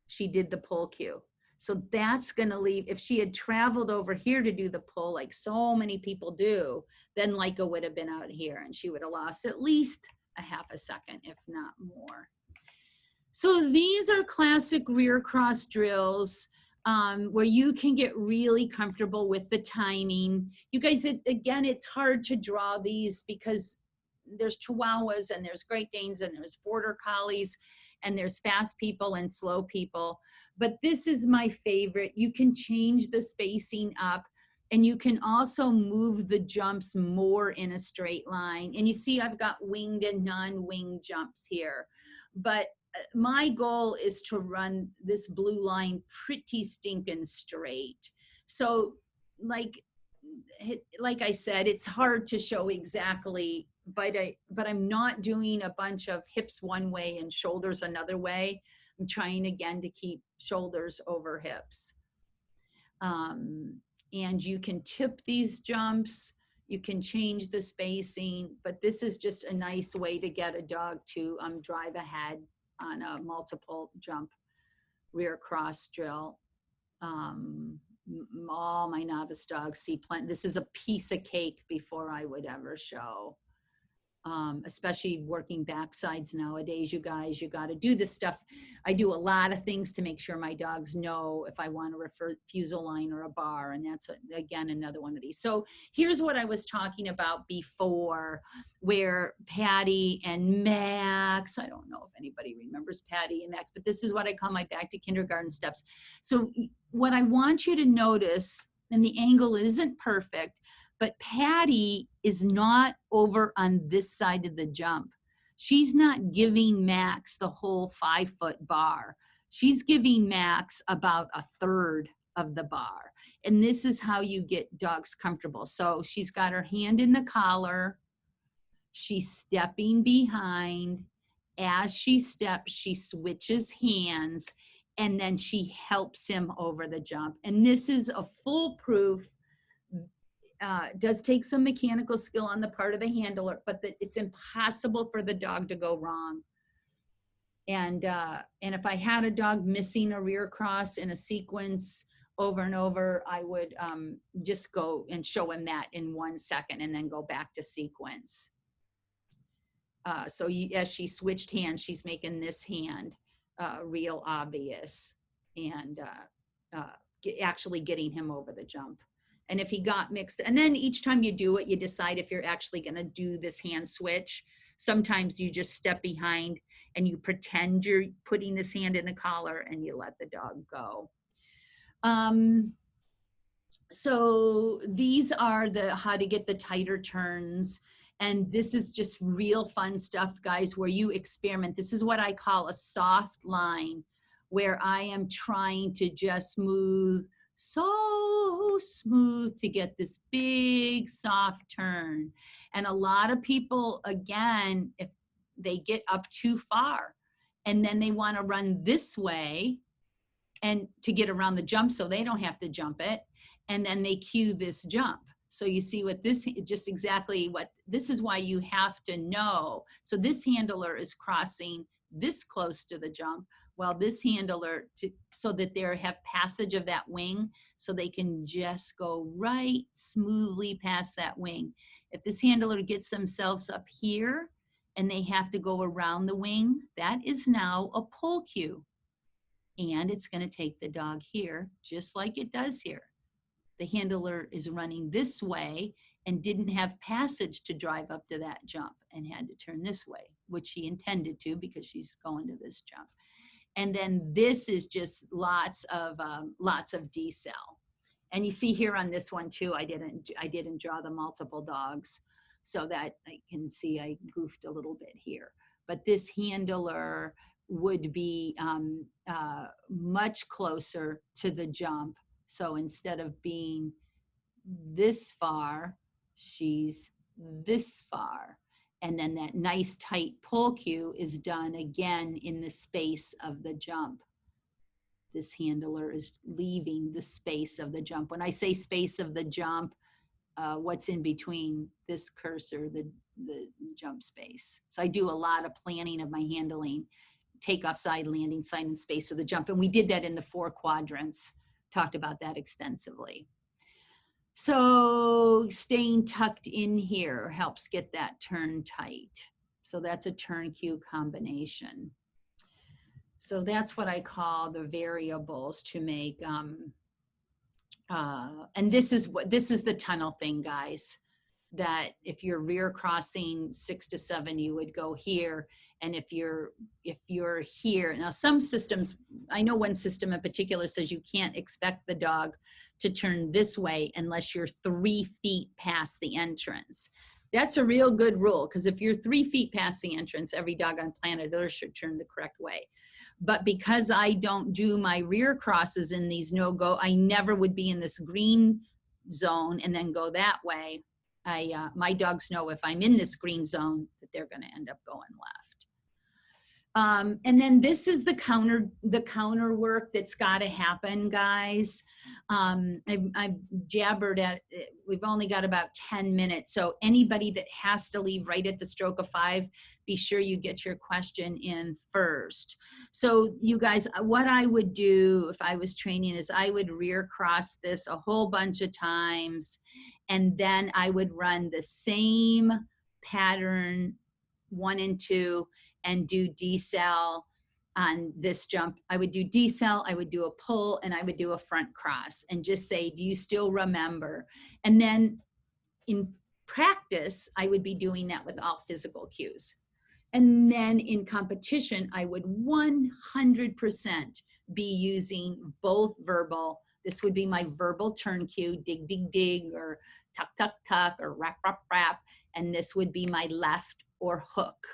she did the pull cue. So that's going to leave, if she had traveled over here to do the pull, like so many people do, then Laika would have been out here and she would have lost at least a half a second, if not more. So these are classic rear cross drills where you can get really comfortable with the timing. You guys, again, it's hard to draw these because there's Chihuahuas and there's Great Danes and there's Border Collies and there's fast people and slow people. But this is my favorite. You can change the spacing up and you can also move the jumps more in a straight line. And you see I've got winged and non-winged jumps here. But my goal is to run this blue line pretty stinking straight. So like like I said, it's hard to show exactly, but I'm not doing a bunch of hips one way and shoulders another way. I'm trying again to keep shoulders over hips. And you can tip these jumps, you can change the spacing, but this is just a nice way to get a dog to drive ahead on a multiple jump rear cross drill. All my novice dogs see plenty. This is a piece of cake before I would ever show. Especially working backsides nowadays, you guys, you got to do this stuff. I do a lot of things to make sure my dogs know if I want to refusal line or a bar, and that's again another one of these. So here's what I was talking about before, where Patty and Max, I don't know if anybody remembers Patty and Max, but this is what I call my back to kindergarten steps. So what I want you to notice, and the angle isn't perfect, but Patty is not over on this side of the jump. She's not giving Max the whole 5-foot bar. She's giving Max about a third of the bar. And this is how you get dogs comfortable. So she's got her hand in the collar. She's stepping behind. As she steps, she switches hands, and then she helps him over the jump. And this is a foolproof. Does take some mechanical skill on the part of the handler, but it's impossible for the dog to go wrong. And if I had a dog missing a rear cross in a sequence over and over, I would just go and show him that in 1 second and then go back to sequence. So as she switched hands, she's making this hand real obvious, and actually getting him over the jump. And if he got mixed, and then each time you do it, you decide if you're actually going to do this hand switch. Sometimes you just step behind and you pretend you're putting this hand in the collar and you let the dog go. So these are the how to get the tighter turns. And this is just real fun stuff, guys, where you experiment. This is what I call a soft line, where I am trying to just move so smooth to get this big soft turn. And a lot of people, again, if they get up too far and then they want to run this way and to get around the jump so they don't have to jump it, and then they cue this jump. So you see what this, just exactly what, this is why you have to know. So this handler is crossing this close to the jump, while this handler, so that they have passage of that wing, so they can just go right smoothly past that wing. If this handler gets themselves up here and they have to go around the wing, that is now a pull cue. And it's going to take the dog here, just like it does here. The handler is running this way and didn't have passage to drive up to that jump and had to turn this way, which she intended to because she's going to this jump. And then this is just lots of decel. And you see here on this one too, I didn't draw the multiple dogs, so that I can see I goofed a little bit here. But this handler would be much closer to the jump. So instead of being this far, she's this far. And then that nice tight pull cue is done again in the space of the jump. This handler is leaving the space of the jump. When I say space of the jump, what's in between this cursor, the jump space. So I do a lot of planning of my handling, takeoff side, landing side, and space of the jump. And we did that in the 4 quadrants, talked about that extensively. So staying tucked in here helps get that turn tight. So that's a turn cue combination. So that's what I call the variables to make, and this is the tunnel thing, guys, that if you're rear crossing 6 to 7, you would go here. And if you're here, now some systems, I know one system in particular says you can't expect the dog to turn this way unless you're 3 feet past the entrance. That's a real good rule, because if you're 3 feet past the entrance, every dog on planet Earth should turn the correct way. But because I don't do my rear crosses in these no-go, I never would be in this green zone and then go that way, my dogs know if I'm in this green zone that they're going to end up going left. And then this is the counter work that's got to happen, guys. I've jabbered at it. We've only got about 10 minutes. So anybody that has to leave right at the stroke of 5, be sure you get your question in first. So you guys, what I would do if I was training is I would rear cross this a whole bunch of times. And then I would run the same pattern 1 and 2 and do decel on this jump. I would do decel, I would do a pull, and I would do a front cross and just say, do you still remember? And then in practice, I would be doing that with all physical cues. And then in competition, I would 100% be using both verbal. This would be my verbal turn cue, dig, dig, dig, or tuck, tuck, tuck, or rap, rap, rap. And this would be my left or hook.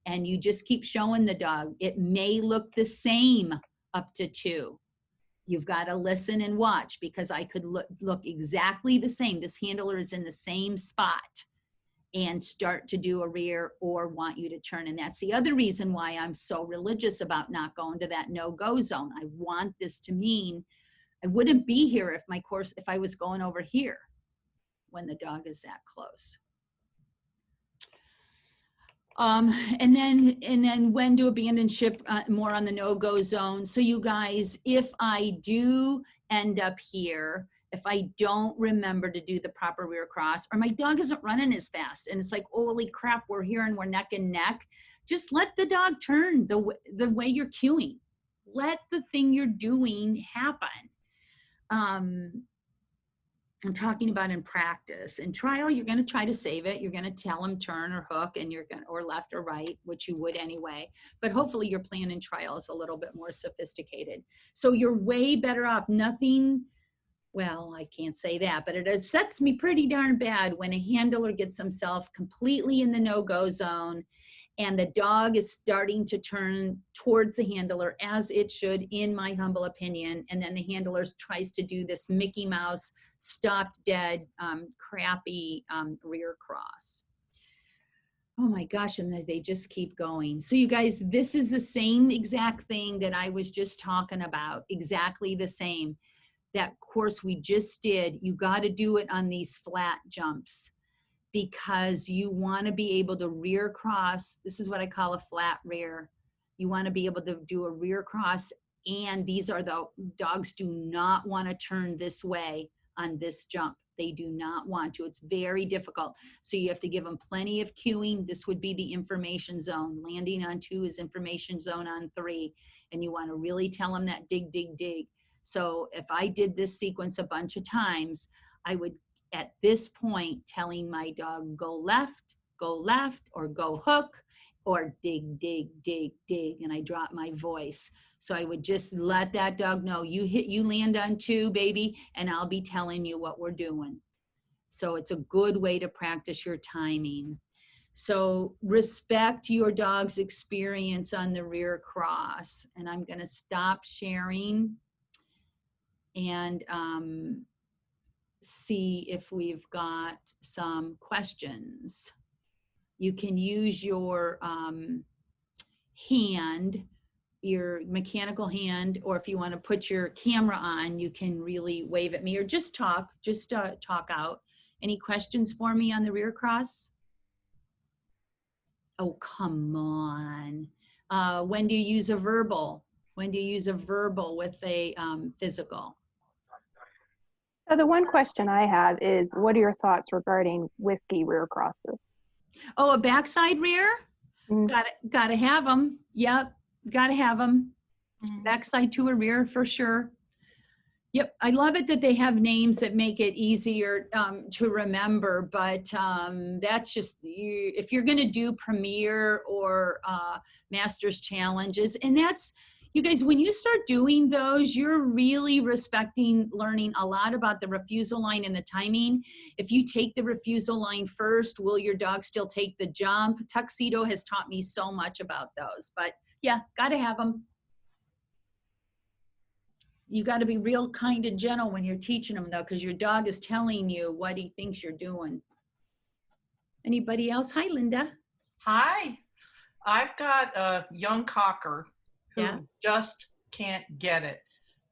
And you just keep showing the dog. It may look the same up to 2. You've got to listen and watch, because I could look exactly the same. This handler is in the same spot and start to do a rear or want you to turn. And that's the other reason why I'm so religious about not going to that no-go zone. I want this to mean I wouldn't be here if I was going over here when the dog is that close. And then when to abandon ship, more on the no-go zone. So you guys, if I do end up here, if I don't remember to do the proper rear cross, or my dog isn't running as fast, and it's like, holy crap, we're here and we're neck and neck, just let the dog turn the way you're cueing. Let the thing you're doing happen. I'm talking about in practice. In trial, you're going to try to save it. You're going to tell them turn or hook, and you're going or left or right, which you would anyway. But hopefully your plan in trial is a little bit more sophisticated. So you're way better off. Nothing, well, I can't say that, but it upsets me pretty darn bad when a handler gets himself completely in the no-go zone and the dog is starting to turn towards the handler, as it should, in my humble opinion. And then the handler tries to do this Mickey Mouse, stopped dead, crappy rear cross. Oh my gosh, and they just keep going. So you guys, this is the same exact thing that I was just talking about, exactly the same. That course we just did, you got to do it on these flat jumps, because you want to be able to rear cross. This is what I call a flat rear. You want to be able to do a rear cross, and these are the dogs do not want to turn this way on this jump. They do not want to. It's very difficult. So you have to give them plenty of cueing. This would be the information zone. Landing on 2 is information zone on 3. And you want to really tell them that dig, dig, dig. So if I did this sequence a bunch of times, I would, at this point, telling my dog, go left, or go hook, or dig, dig, dig, dig, and I drop my voice. So I would just let that dog know, you land on 2, baby, and I'll be telling you what we're doing. So it's a good way to practice your timing. So respect your dog's experience on the rear cross. And I'm gonna stop sharing and see if we've got some questions. You can use your hand, your mechanical hand, or if you want to put your camera on, you can really wave at me or just talk out. Any questions for me on the rear cross? Oh, come on. When do you use a verbal? When do you use a verbal with a physical? So the one question I have is, what are your thoughts regarding whiskey rear crosses? Oh, a backside rear? Gotta have them. Yep, gotta have them. Backside to a rear for sure. Yep, I love it that they have names that make it easier to remember, but that's just, if you're gonna do Premier or Masters Challenges, and that's, you guys, when you start doing those, you're really learning a lot about the refusal line and the timing. If you take the refusal line first, will your dog still take the jump? Tuxedo has taught me so much about those, but yeah, gotta have them. you got to be real kind and gentle when you're teaching them though, because your dog is telling you what he thinks you're doing. Anybody else? Hi, Linda. Hi, I've got a young cocker who Yeah. just can't get it.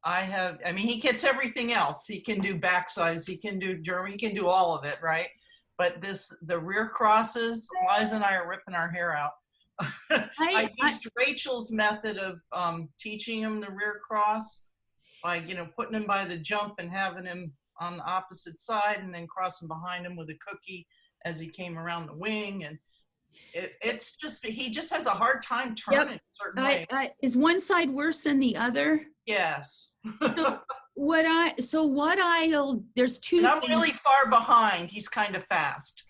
I mean, he gets everything else. He can do backsides, he can do German, he can do all of it, right? But the rear crosses, Liza and I are ripping our hair out. I used Rachel's method of teaching him the rear cross by, putting him by the jump and having him on the opposite side and then crossing behind him with a cookie as he came around the wing. And it's just, he just has a hard time turning a certain way. Is one side worse than the other? Yes. There's two And I'm things. really far behind. He's kind of fast.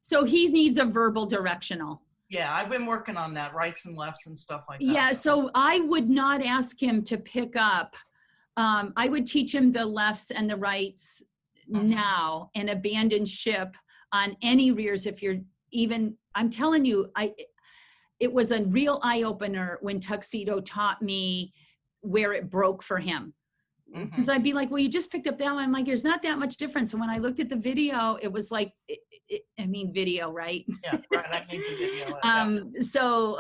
So he needs a verbal directional. Yeah, I've been working on that, rights and lefts and stuff like that. Yeah, so I would not ask him to pick up. I would teach him the lefts and the rights now and abandon ship on any rears if you're even, I'm telling you, it was a real eye-opener when Tuxedo taught me where it broke for him. Because I'd be like, well, you just picked up that one. I'm like, there's not that much difference. And when I looked at the video, it was like, video, right? Yeah, right. I made the video. So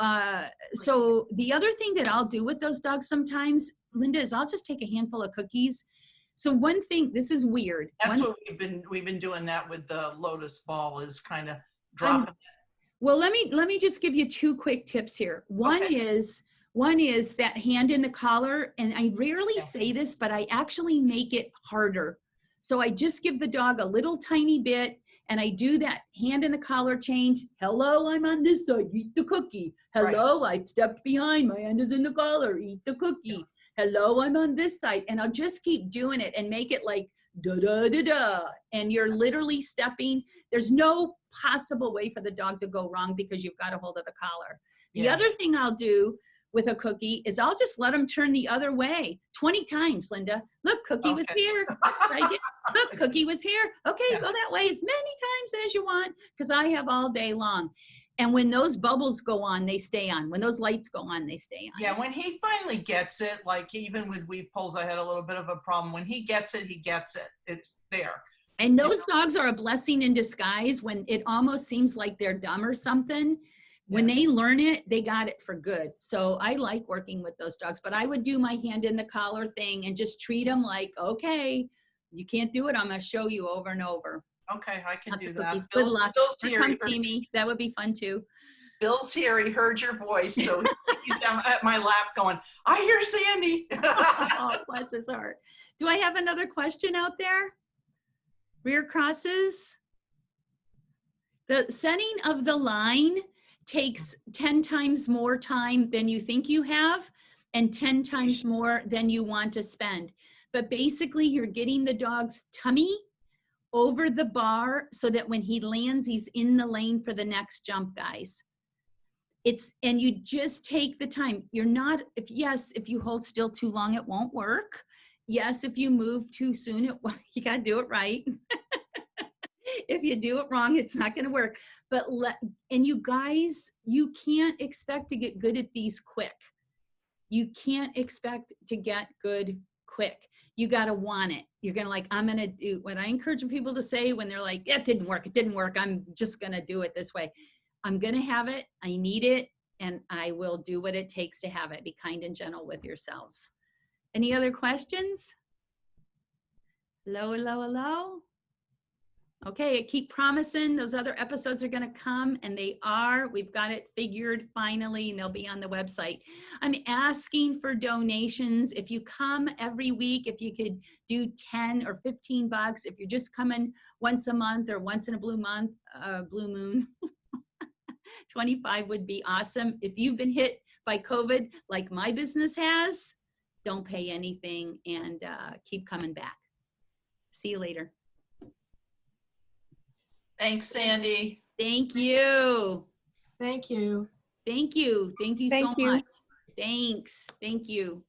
the other thing that I'll do with those dogs sometimes, Linda, is I'll just take a handful of cookies. So one thing, this is weird. That's what we've been doing that with the Lotus ball, is kind of dropping it. Well, let me just give you two quick tips here. One is that hand in the collar, and I rarely say this, but I actually make it harder. So I just give the dog a little tiny bit, and I do that hand in the collar change. Hello, I'm on this side, eat the cookie. Hello, I've stepped behind, my hand is in the collar, eat the cookie. Hello, I'm on this side. And I'll just keep doing it and make it like da da da da. And you're literally stepping. There's no possible way for the dog to go wrong because you've got a hold of the collar. The other thing I'll do with a cookie is I'll just let them turn the other way 20 times, Linda. Look, Cookie was here. Let's try again. Look, Cookie was here. Okay, go that way as many times as you want, because I have all day long. And when those bubbles go on, they stay on. When those lights go on, they stay on. Yeah, when he finally gets it, like even with weave poles, I had a little bit of a problem. When he gets it, he gets it. It's there. And those dogs are a blessing in disguise when it almost seems like they're dumb or something. When they learn it, they got it for good. So I like working with those dogs, but I would do my hand in the collar thing and just treat them like, okay, you can't do it. I'm going to show you over and over. Okay, I can do that. Good luck. Bill's here. Come see me. That would be fun too. Bill's here. He heard your voice, so he's down at my lap going, I hear Sandy. Oh, bless his heart. Do I have another question out there? Rear crosses? The setting of the line takes 10 times more time than you think you have and 10 times more than you want to spend. But basically, you're getting the dog's tummy over the bar so that when he lands, he's in the lane for the next jump, guys. And you just take the time. You're not, if you hold still too long, it won't work. Yes, if you move too soon, you got to do it right. If you do it wrong, it's not going to work. And you guys, you can't expect to get good at these quick. You can't expect to get good quick. You got to want it. You're going to I'm going to do what I encourage people to say when they're like, it didn't work. I'm just going to do it this way. I'm going to have it. I need it. And I will do what it takes to have it. Be kind and gentle with yourselves. Any other questions? Hello. Okay, I keep promising those other episodes are going to come, and they are. We've got it figured finally, and they'll be on the website. I'm asking for donations. If you come every week, if you could do 10 or 15 bucks, if you're just coming once a month or once in a blue moon, 25 would be awesome. If you've been hit by COVID like my business has, don't pay anything and keep coming back. See you later. Thanks, Sandy. Thank you. Thank you. Thank you. Thank you so much. Thanks. Thank you.